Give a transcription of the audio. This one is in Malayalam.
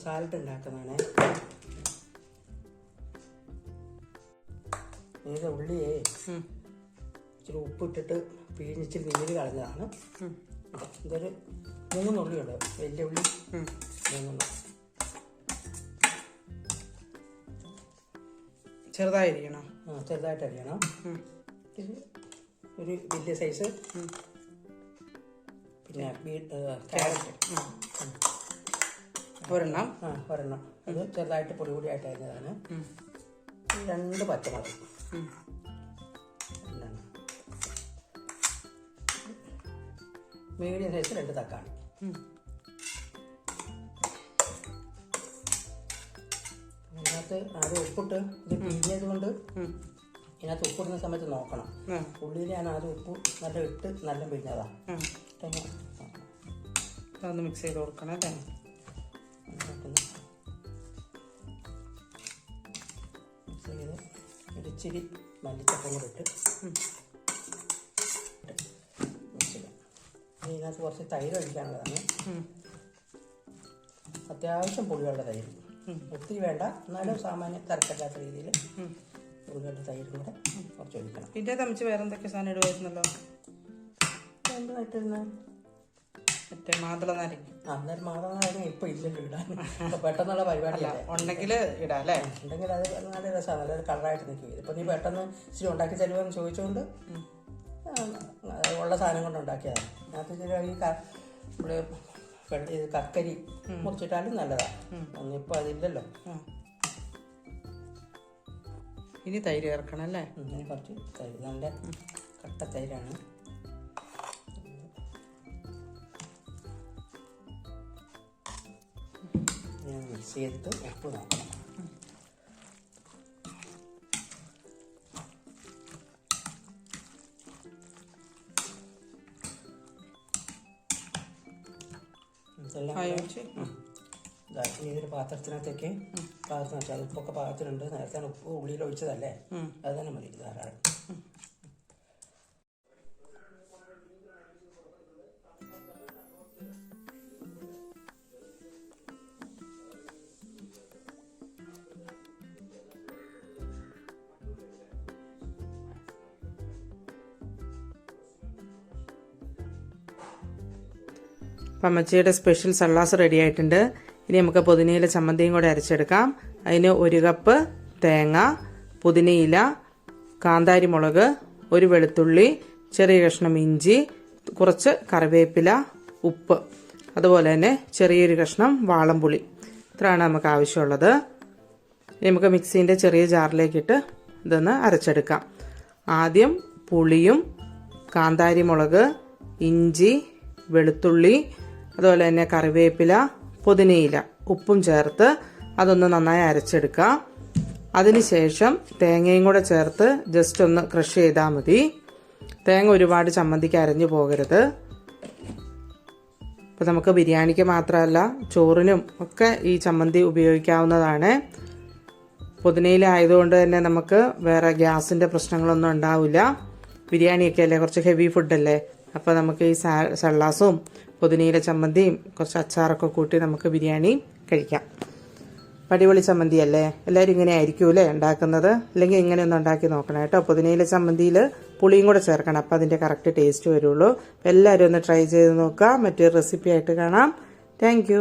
സാലഡ് ഉണ്ടാക്കുന്നതാണ്. ഇത് ഉള്ളിയെ ഇച്ചിരി ഉപ്പിട്ടിട്ട് പിഴിഞ്ഞിച്ചിരി നീര് കളഞ്ഞതാണ്. ഇതൊരു 3 ഉള്ളിയുണ്ട്, വലിയ ഉള്ളി 3. ചെറുതായിരിക്കണം. ചെറുതായിട്ട് അരിയണം. ഇത് ഒരു വലിയ സൈസ് പിന്നെ ക്യാരറ്റ് ഒരെണ്ണം. അത് ചെറുതായിട്ട് പൊടിയായിട്ട് അരിഞ്ഞതാണ്. 2 പച്ചമുളക്, മീഡിയം സൈസ് 2 തക്കാളി. ഇതിനകത്ത് ആദ്യം ഉപ്പിട്ട് ഇത് പിഴിഞ്ഞത് കൊണ്ട് ഇതിനകത്ത് ഉപ്പിടുന്ന സമയത്ത് നോക്കണം. ഉള്ളിയിൽ ഞാൻ ആദ്യം ഉപ്പ് നല്ല പിഴിഞ്ഞതാ. അതൊന്ന് മിക്സ് ചെയ്ത് കൊടുക്കണം അല്ലേ? മിക്സ് ചെയ്ത് ഒരിച്ചിരി മല്ലിച്ചപ്പം കൂടെ ഇട്ട് ഇതിനകത്ത് കുറച്ച് തൈര് ഒഴിക്കാനുള്ളതാണ്. അത്യാവശ്യം പുളിയുള്ള തൈര്, ഒത്തിരി വേണ്ട, എന്നാലും സാമാന്യം തരക്കല്ലാത്ത രീതിയിൽ പുളിയുള്ള തൈരും കൂടെ കുറച്ച് ഒഴിക്കണം. പിന്നെ തമിച്ച് വേറെ എന്തൊക്കെ സാധനം ഇടുമായിരുന്നല്ലോ? എന്തായിട്ടിരുന്ന മറ്റേ മാതള നാരങ്ങ. അന്നേരം മാതള നാരങ്ങ ഇപ്പം ഇല്ലല്ലോ ഇടാൻ, പെട്ടെന്നുള്ള പരിപാടിയല്ല. ഉണ്ടെങ്കിൽ ഇടാം അല്ലേ? ഉണ്ടെങ്കിൽ അത് നല്ല രസമാണ്, നല്ലൊരു കളറായിട്ട് നിൽക്കും. ഇതിപ്പോൾ നീ പെട്ടെന്ന് ഇച്ചിരി ഉണ്ടാക്കി തരുമെന്ന് ചോദിച്ചുകൊണ്ട് ഉള്ള സാധനം കൊണ്ട് ഉണ്ടാക്കിയതാണ്. അതിനകത്ത് ഈ കക്കരി മുറിച്ചിട്ടാലും നല്ലതാണ്. ഒന്നിപ്പോൾ അതില്ലല്ലോ. ഇനി തൈര് ചേർക്കണം അല്ലേ? ഇനി കുറച്ച് തൈര്, നല്ല കട്ട തൈരാണ്. മിക്സ് ചെയ്തിട്ട് ഉപ്പ് നോക്കണം. ഇതൊരു പാത്രത്തിനകത്തേക്ക് പാകത്തിന് വെച്ചാൽ ഉപ്പൊക്കെ പാകത്തിനുണ്ട്. നേരത്തെ ഉപ്പ് ഉള്ളിയിൽ ഒഴിച്ചതല്ലേ, അത് തന്നെ മതി ധാരാളം. അപ്പം അമ്മച്ചിയുടെ സ്പെഷ്യൽ സള്ളാസ് റെഡി ആയിട്ടുണ്ട്. ഇനി നമുക്ക് പുതിനയില ചമ്മന്തിയും കൂടെ അരച്ചെടുക്കാം. അതിന് 1 കപ്പ് തേങ്ങ, പുതിനയില, കാന്താരി മുളക്, 1 വെളുത്തുള്ളി, ചെറിയ കഷ്ണം ഇഞ്ചി, കുറച്ച് കറിവേപ്പില, ഉപ്പ്, അതുപോലെ തന്നെ ചെറിയൊരു കഷ്ണം വാളംപുളി. ഇത്രയാണ് നമുക്ക് ആവശ്യമുള്ളത്. ഇനി നമുക്ക് മിക്സീൻ്റെ ചെറിയ ജാറിലേക്കിട്ട് ഇതൊന്ന് അരച്ചെടുക്കാം. ആദ്യം പുളിയും കാന്താരി മുളക്, ഇഞ്ചി, വെളുത്തുള്ളി, അതുപോലെ തന്നെ കറിവേപ്പില, പുതിനയില, ഉപ്പും ചേർത്ത് അതൊന്ന് നന്നായി അരച്ചെടുക്കുക. അതിനുശേഷം തേങ്ങയും കൂടെ ചേർത്ത് ജസ്റ്റ് ഒന്ന് ക്രഷ് ചെയ്താൽ മതി. തേങ്ങ ഒരുപാട് ചമ്മന്തിക്ക് അരഞ്ഞു പോകരുത്. അപ്പം നമുക്ക് ബിരിയാണിക്ക് മാത്രമല്ല ചോറിനും ഒക്കെ ഈ ചമ്മന്തി ഉപയോഗിക്കാവുന്നതാണ്. പുതിനയില ആയതുകൊണ്ട് തന്നെ നമുക്ക് വേറെ ഗ്യാസിൻ്റെ പ്രശ്നങ്ങളൊന്നും ഉണ്ടാവില്ല. ബിരിയാണിയൊക്കെ അല്ലേ, കുറച്ച് ഹെവി ഫുഡല്ലേ. അപ്പോൾ നമുക്ക് ഈ സള്ളാസും പുതിനയില ചമ്മന്തിയും കുറച്ച് അച്ചാറൊക്കെ കൂട്ടി നമുക്ക് ബിരിയാണി കഴിക്കാം. അടിപൊളി ചമ്മന്തി അല്ലേ? എല്ലാവരും ഇങ്ങനെ ആയിരിക്കുമല്ലേ ഉണ്ടാക്കുന്നത്? അല്ലെങ്കിൽ ഇങ്ങനെ ഒന്ന് ഉണ്ടാക്കി നോക്കണം കേട്ടോ. പുതിനയില ചമ്മന്തിയിൽ പുളിയും കൂടെ ചേർക്കണം, അപ്പോൾ അതിൻ്റെ കറക്റ്റ് ടേസ്റ്റ് വരുള്ളൂ. എല്ലാവരും ഒന്ന് ട്രൈ ചെയ്ത് നോക്കുക. മറ്റൊരു റെസിപ്പി ആയിട്ട് കാണാം. താങ്ക്